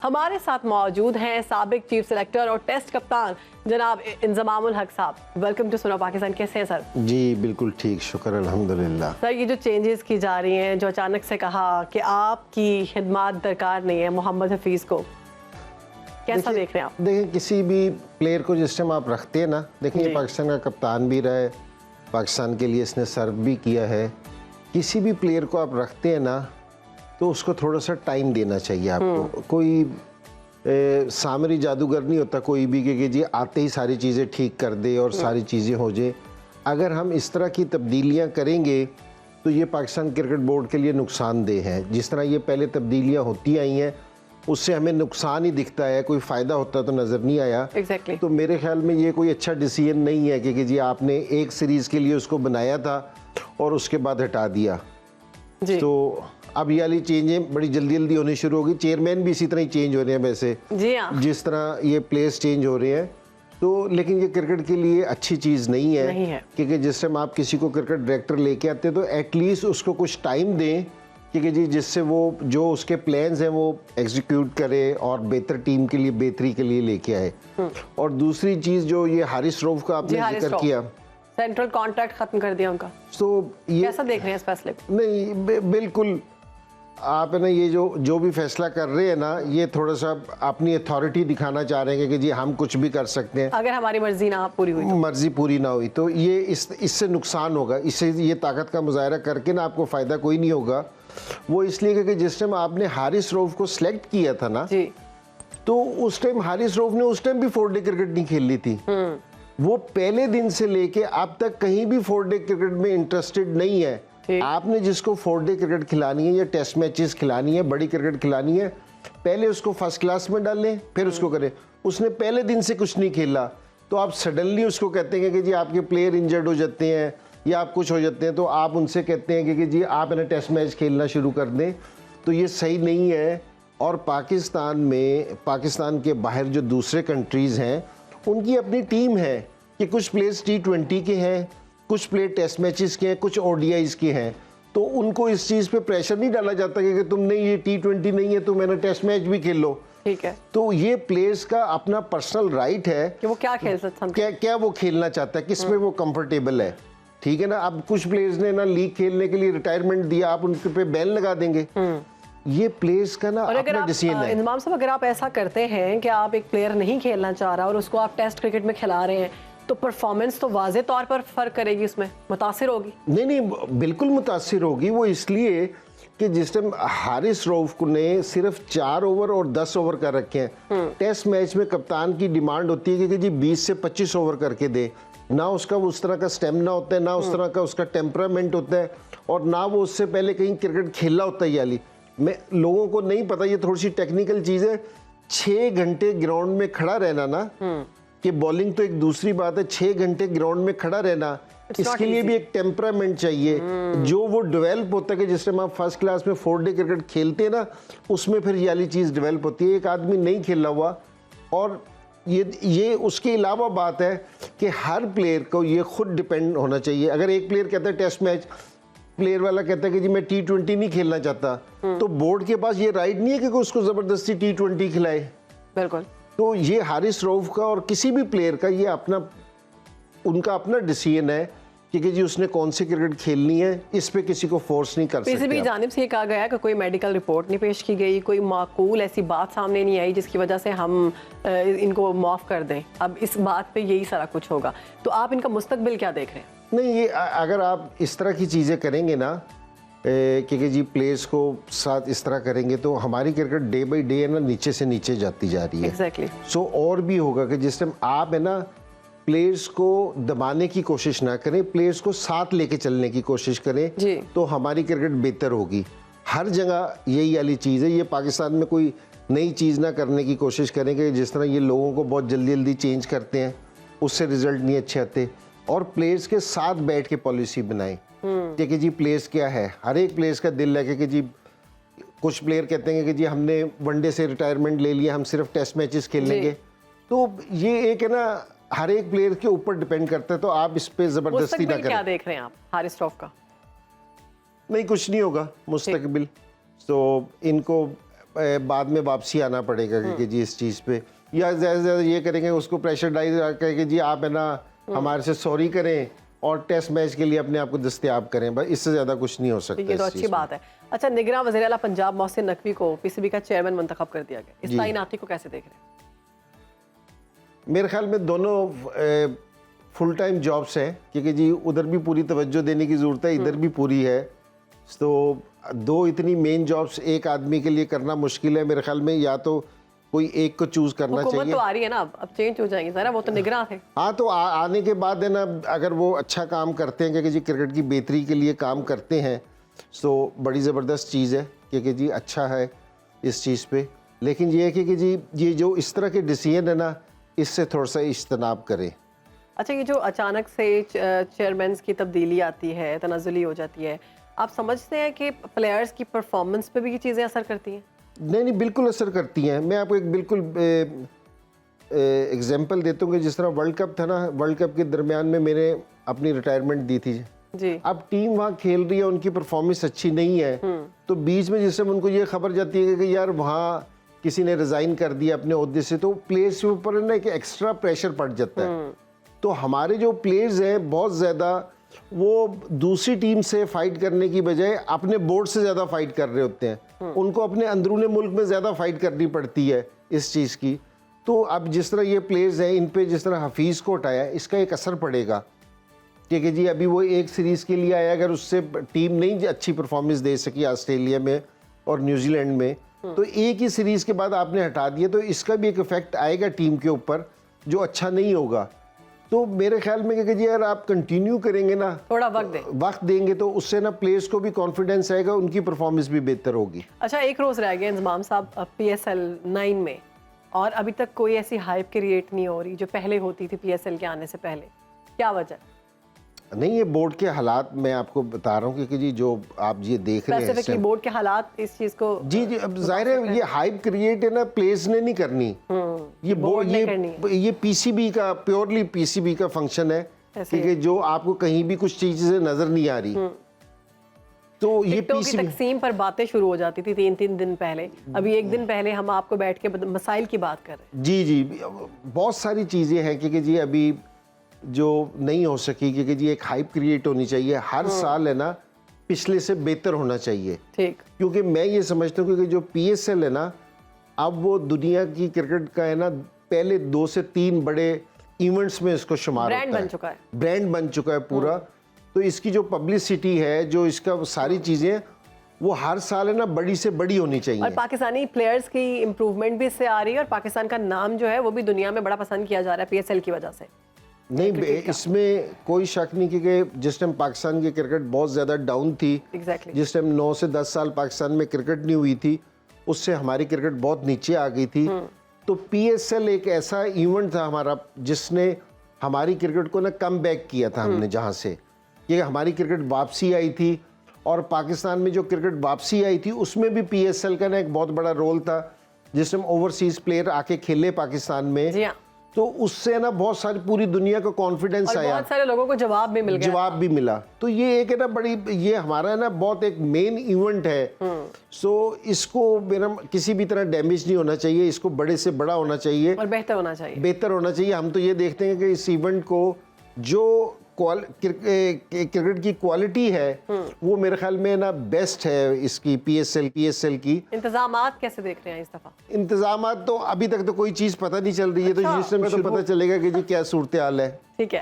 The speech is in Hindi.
हमारे साथ मौजूद हैं साबिक चीफ सेलेक्टर और टेस्ट कप्तान जनाब इंजमामुल हक साहब। वेलकम टू सुनो पाकिस्तान। कैसे हैं सर? जी बिल्कुल ठीक, शुक्र अल्हम्दुलिल्लाह। सर, ये जो चेंजेस की जा रही हैं, जो अचानक से कहा कि आपकी खिदमत दरकार नहीं है मोहम्मद हफीज़ को, कैसा देख रहे हैं आप? देखिए, किसी भी प्लेयर को जिस टाइम आप रखते हैं ना, देखिए ये पाकिस्तान का कप्तान भी रहा है, पाकिस्तान के लिए इसने सर्व भी किया है। किसी भी प्लेयर को आप रखते हैं ना तो उसको थोड़ा सा टाइम देना चाहिए आपको। कोई सामरी जादूगर नहीं होता कोई भी कि जी आते ही सारी चीज़ें ठीक कर दे और सारी चीज़ें हो जाए। अगर हम इस तरह की तब्दीलियां करेंगे तो ये पाकिस्तान क्रिकेट बोर्ड के लिए नुकसानदेह है। जिस तरह ये पहले तब्दीलियां होती आई हैं उससे हमें नुकसान ही दिखता है, कोई फ़ायदा होता तो नज़र नहीं आया। Exactly. तो मेरे ख्याल में ये कोई अच्छा डिसीजन नहीं है कि जी आपने एक सीरीज़ के लिए उसको बनाया था और उसके बाद हटा दिया। जी। तो अब ये वाली चेंजें बड़ी जल्दी जल्दी होनी शुरू होगी। चेयरमैन भी इसी तरह ही चेंज हो रहे हैं वैसे, जी हाँ, जिस तरह ये प्लेयर्स चेंज हो रहे हैं। तो लेकिन ये क्रिकेट के लिए अच्छी चीज़ नहीं है, क्योंकि जिस टाइम आप किसी को क्रिकेट डायरेक्टर लेके आते हैं तो एटलीस्ट उसको कुछ टाइम दें कि जी जिससे वो जो उसके प्लान्स हैं वो एग्जीक्यूट करे और बेहतर टीम के लिए बेहतरी के लिए लेके आए। और दूसरी चीज़ जो ये हारिस रऊफ का आपने जिक्र किया, सेंट्रल कॉन्ट्रैक्ट खत्म कर दिया उनका, तो ये कैसा देख रहे हैं इस फैसले को? नहीं, बिल्कुल आप है ना, ये जो भी फैसला कर रहे हैं ना, ये थोड़ा सा अपनी अथॉरिटी दिखाना चाह रहे हैं कि जी हम कुछ भी कर सकते हैं। अगर हमारी मर्जी ना पूरी हुई तो? मर्जी पूरी ना हुई तो ये इससे नुकसान होगा। इससे ये ताकत का मुजाहरा करके ना आपको फ़ायदा कोई नहीं होगा। वो इसलिए क्योंकि जिस टाइम आपने हारिस रऊफ को सिलेक्ट किया था ना जी, तो उस टाइम हारिस रऊफ ने उस टाइम भी 4 डे क्रिकेट नहीं खेली थी। वो पहले दिन से लेके अब तक कहीं भी 4 डे क्रिकेट में इंटरेस्टेड नहीं है। आपने जिसको 4 डे क्रिकेट खिलानी है या टेस्ट मैचेस खिलानी है, बड़ी क्रिकेट खिलानी है, पहले उसको फर्स्ट क्लास में डालें फिर उसको करें। उसने पहले दिन से कुछ नहीं खेला तो आप सडनली उसको कहते हैं कि जी आपके प्लेयर इंजर्ड हो जाते हैं या आप कुछ हो जाते हैं तो आप उनसे कहते हैं कि जी आप है ना टेस्ट मैच खेलना शुरू कर दें, तो ये सही नहीं है। और पाकिस्तान के बाहर जो दूसरे कंट्रीज़ हैं उनकी अपनी टीम है कि कुछ प्लेयर्स T20 के हैं, कुछ प्लेयर टेस्ट मैचेस के हैं, कुछ ODIs के हैं। तो उनको इस चीज़ पे प्रेशर नहीं डाला जाता कि तुमने ये T20 नहीं है तो मैंने टेस्ट मैच भी खेल लो। ठीक है। तो ये प्लेयर्स का अपना पर्सनल राइट है कि वो क्या खेल सकते हैं, क्या वो खेलना चाहता है, किस में वो कंफर्टेबल है। ठीक है ना। अब कुछ प्लेयर्स ने ना लीग खेलने के लिए रिटायरमेंट दिया, आप उनके पे बैन लगा देंगे। ये प्लेयर्स का ना अपना डिसीजन है। इंजमाम साहब, अगर आप ऐसा करते हैं कि आप एक प्लेयर नहीं खेलना चाह रहा और उसको आप टेस्ट क्रिकेट में खिला रहे हैं तो परफॉर्मेंस तो वाज़े तौर पर फर्क करेगी, उसमें मुतासिर होगी। नहीं, बिल्कुल मुतासिर होगी। वो इसलिए कि जिस टाइम हारिस रऊफ ने सिर्फ 4 ओवर और 10 ओवर कर रखे हैं, टेस्ट मैच में कप्तान की डिमांड होती है कि जी 20 से 25 ओवर करके दे। ना उसका उस तरह का स्टेमिना होता है, ना उस तरह का उसका टेम्परामेंट होता है, और ना वो उससे पहले कहीं क्रिकेट खेला होता है। याली मैं लोगों को नहीं पता, ये थोड़ी सी टेक्निकल चीज़ है। 6 घंटे ग्राउंड में खड़ा रहना ना, कि बॉलिंग तो एक दूसरी बात है, 6 घंटे ग्राउंड में खड़ा रहना, इसके लिए भी एक टेम्परामेंट चाहिए जो वो डेवलप होता है कि जिस टाइम आप फर्स्ट क्लास में 4 डे क्रिकेट खेलते हैं ना, उसमें फिर ये वाली चीज़ डेवलप होती है। एक आदमी नहीं खेला हुआ, और ये उसके अलावा बात है कि हर प्लेयर को ये खुद डिपेंड होना चाहिए। अगर एक प्लेयर कहता है टेस्ट मैच, प्लेयर वाला कहता है कि जी मैं T20 नहीं खेलना चाहता, तो बोर्ड के पास ये राइट नहीं है कि उसको ज़बरदस्ती T20 खिलाए। बिल्कुल। तो ये हारिस रऊफ का और किसी भी प्लेयर का ये उनका अपना डिसीजन है कि जी उसने कौन सी क्रिकेट खेलनी है। इस पे किसी को फोर्स नहीं कर सकते। पीसीबी जानिब से ये कहा गया कि कोई मेडिकल रिपोर्ट नहीं पेश की गई, कोई माकूल ऐसी बात सामने नहीं आई जिसकी वजह से हम इनको माफ़ कर दें। अब इस बात पे यही सारा कुछ होगा, तो आप इनका मुस्तकबिल क्या देख रहे हैं? नहीं, ये अगर आप इस तरह की चीज़ें करेंगे ना कि जी प्लेयर्स को साथ इस तरह करेंगे तो हमारी क्रिकेट डे बाई डे है ना नीचे से नीचे जाती जा रही है। एग्जैक्टली। सो और भी होगा कि जिस टाइम आप है ना प्लेयर्स को दबाने की कोशिश ना करें, प्लेयर्स को साथ लेके चलने की कोशिश करें जी, तो हमारी क्रिकेट बेहतर होगी। हर जगह यही वाली चीज़ है। ये पाकिस्तान में कोई नई चीज़ ना करने की कोशिश करेंगे। जिस तरह ये लोगों को बहुत जल्दी जल्दी चेंज करते हैं, उससे रिजल्ट नहीं अच्छे आते। और प्लेयर्स के साथ बैठ के पॉलिसी बनाएं कि जी प्लेयर्स क्या है। हर एक प्लेयर्स का दिल है कि जी कुछ प्लेयर कहते हैं कि जी हमने वनडे से रिटायरमेंट ले लिया, हम सिर्फ टेस्ट मैचेस खेलेंगे। तो ये एक है ना हर एक प्लेयर के ऊपर डिपेंड करता है, तो आप इस पे ज़बरदस्ती ना करें। क्या देख रहे हैं आप हारिस रऊफ का? नहीं, कुछ नहीं होगा मुस्तकबिल। तो इनको बाद में वापसी आना पड़ेगा कि जी इस चीज़ पे, या ज़्यादा से ज़्यादा ये करेंगे उसको प्रेशर डाइज करेंगे जी आप है ना हमारे से सॉरी करें और टेस्ट मैच के लिए अपने आप को दस्तयाब करें, बस इससे ज़्यादा कुछ नहीं हो सकता। ये तो अच्छी बात है। अच्छा, निगरान वज़ीर आला पंजाब मोहसिन नकवी को पीसीबी का चेयरमैन मुंतखब कर दिया गया, इस तैनाती को कैसे देख रहे हैं? मेरे ख्याल में दोनों फुल टाइम जॉब्स हैं, क्योंकि जी उधर भी पूरी तवज्जो देने की ज़रूरत है, इधर भी पूरी है। तो दो इतनी मेन जॉब्स एक आदमी के लिए करना मुश्किल है मेरे ख्याल में, या तो कोई एक को चूज करना चाहिए। तो आ रही है ना, अब चेंज हो जाएंगे ज़रा, वो तो निगरान थे। हाँ, तो आने के बाद है ना, अगर वो अच्छा काम करते हैं, क्योंकि जी क्रिकेट की बेहतरी के लिए काम करते हैं, तो बड़ी ज़बरदस्त चीज़ है, क्योंकि जी अच्छा है इस चीज़ पे। लेकिन ये है कि जी ये जो इस तरह के डिसीजन है ना, इससे थोड़ा सा इज्तनाब करें। अच्छा, ये जो अचानक से चेयरमैन की तब्दीली आती है, तनाज़ुली हो जाती है, आप समझते हैं कि प्लेयर्स की परफॉर्मेंस पे भी ये चीज़ें असर करती हैं? नहीं, बिल्कुल असर करती हैं। मैं आपको एक बिल्कुल एग्जांपल देता हूँ कि जिस तरह वर्ल्ड कप था ना, वर्ल्ड कप के दरमियान में मैंने अपनी रिटायरमेंट दी थी जी। अब टीम वहाँ खेल रही है, उनकी परफॉर्मेंस अच्छी नहीं है, तो बीच में जिससे उनको ये खबर जाती है कि यार वहाँ किसी ने रिज़ाइन कर दिया अपने ओहदे से, तो प्लेयर्स के ऊपर ना एक एक्स्ट्रा प्रेशर पड़ जाता है। तो हमारे जो प्लेयर्स हैं बहुत ज़्यादा वो दूसरी टीम से फाइट करने की बजाय अपने बोर्ड से ज़्यादा फाइट कर रहे होते हैं। उनको अपने अंदरूनी मुल्क में ज़्यादा फाइट करनी पड़ती है इस चीज़ की। तो अब जिस तरह ये प्लेयर्स हैं, इन पे जिस तरह हफीज़ को हटाया, इसका एक असर पड़ेगा, क्योंकि जी अभी वो एक सीरीज़ के लिए आया, अगर उससे टीम नहीं अच्छी परफॉर्मेंस दे सकी ऑस्ट्रेलिया में और न्यूजीलैंड में, तो एक ही सीरीज़ के बाद आपने हटा दिया, तो इसका भी एक इफेक्ट आएगा टीम के ऊपर जो अच्छा नहीं होगा। तो मेरे ख्याल में कि जी यार आप कंटिन्यू करेंगे ना, थोड़ा वक्त देंगे, तो उससे ना प्लेयर्स को भी कॉन्फिडेंस आएगा, उनकी परफॉर्मेंस भी बेहतर होगी। अच्छा, एक रोज़ रह गया इंजमाम साहब PSL 9 में, और अभी तक कोई ऐसी हाइप क्रिएट नहीं हो रही जो पहले होती थी PSL के आने से पहले, क्या वजह? नहीं, ये बोर्ड के हालात मैं आपको बता रहा हूँ, क्योंकि जी जो आप ये देख रहे हैं बोर्ड के हालात इस चीज़ को जी अब जाहिर है ये हाइप क्रिएट है ना, प्लेयर्स ने नहीं करनी, ये बोर्ड ये PCB का, प्योरली PCB का फंक्शन है, क्योंकि जो आपको कहीं भी कुछ चीजें नजर नहीं आ रही, तो ये PCB तकसीम पर बातें शुरू हो जाती थी 3-3 दिन पहले। अभी एक दिन पहले हम आपको बैठ के मसाइल की बात कर रहे हैं। जी बहुत सारी चीजें हैं, क्योंकि जी अभी जो नहीं हो सकी, क्योंकि जी एक हाइप क्रिएट होनी चाहिए हर साल, है ना, पिछले से बेहतर होना चाहिए। ठीक, क्योंकि मैं ये समझता हूँ कि जो PSL है ना, अब वो दुनिया की क्रिकेट का है ना, पहले 2 से 3 बड़े इवेंट्स में इसको शुमार होता है, ब्रांड बन चुका है पूरा। तो इसकी जो पब्लिसिटी है, जो इसका सारी चीज़ें, वो हर साल है ना बड़ी से बड़ी होनी चाहिए। और पाकिस्तानी प्लेयर्स की इम्प्रूवमेंट भी इससे आ रही है, और पाकिस्तान का नाम जो है वो भी दुनिया में बड़ा पसंद किया जा रहा है PSL की वजह से। नहीं, इसमें कोई शक नहीं, क्योंकि जिस टाइम पाकिस्तान की क्रिकेट बहुत ज़्यादा डाउन थी, जिस टाइम 9 से 10 साल पाकिस्तान में क्रिकेट नहीं हुई थी, उससे हमारी क्रिकेट बहुत नीचे आ गई थी। तो PSL एक ऐसा इवेंट था हमारा जिसने हमारी क्रिकेट को ना कम बैक किया था हमने, जहाँ से ये हमारी क्रिकेट वापसी आई थी। और पाकिस्तान में जो क्रिकेट वापसी आई थी उसमें भी PSL का ना एक बहुत बड़ा रोल था, जिस टाइम ओवरसीज प्लेयर आके खेले पाकिस्तान में, तो उससे ना बहुत सारी पूरी दुनिया को कॉन्फिडेंस आया, बहुत सारे लोगों को जवाब भी मिला। तो ये एक है ना बड़ी, ये हमारा ना बहुत एक मेन इवेंट है। सो इसको मेरा किसी भी तरह डैमेज नहीं होना चाहिए, इसको बड़े से बड़ा होना चाहिए और बेहतर होना चाहिए। हम तो ये देखते हैं कि इस इवेंट को जो क्रिकेट की क्वालिटी है वो मेरे ख्याल में ना बेस्ट है इसकी PSL की। इंतजामात कैसे देख रहे हैं इस दफा? इंतजामात तो अभी तक तो कोई चीज़ पता नहीं चल रही है, तो जिस समय तो पता चलेगा कि जी क्या सूरत हाल है।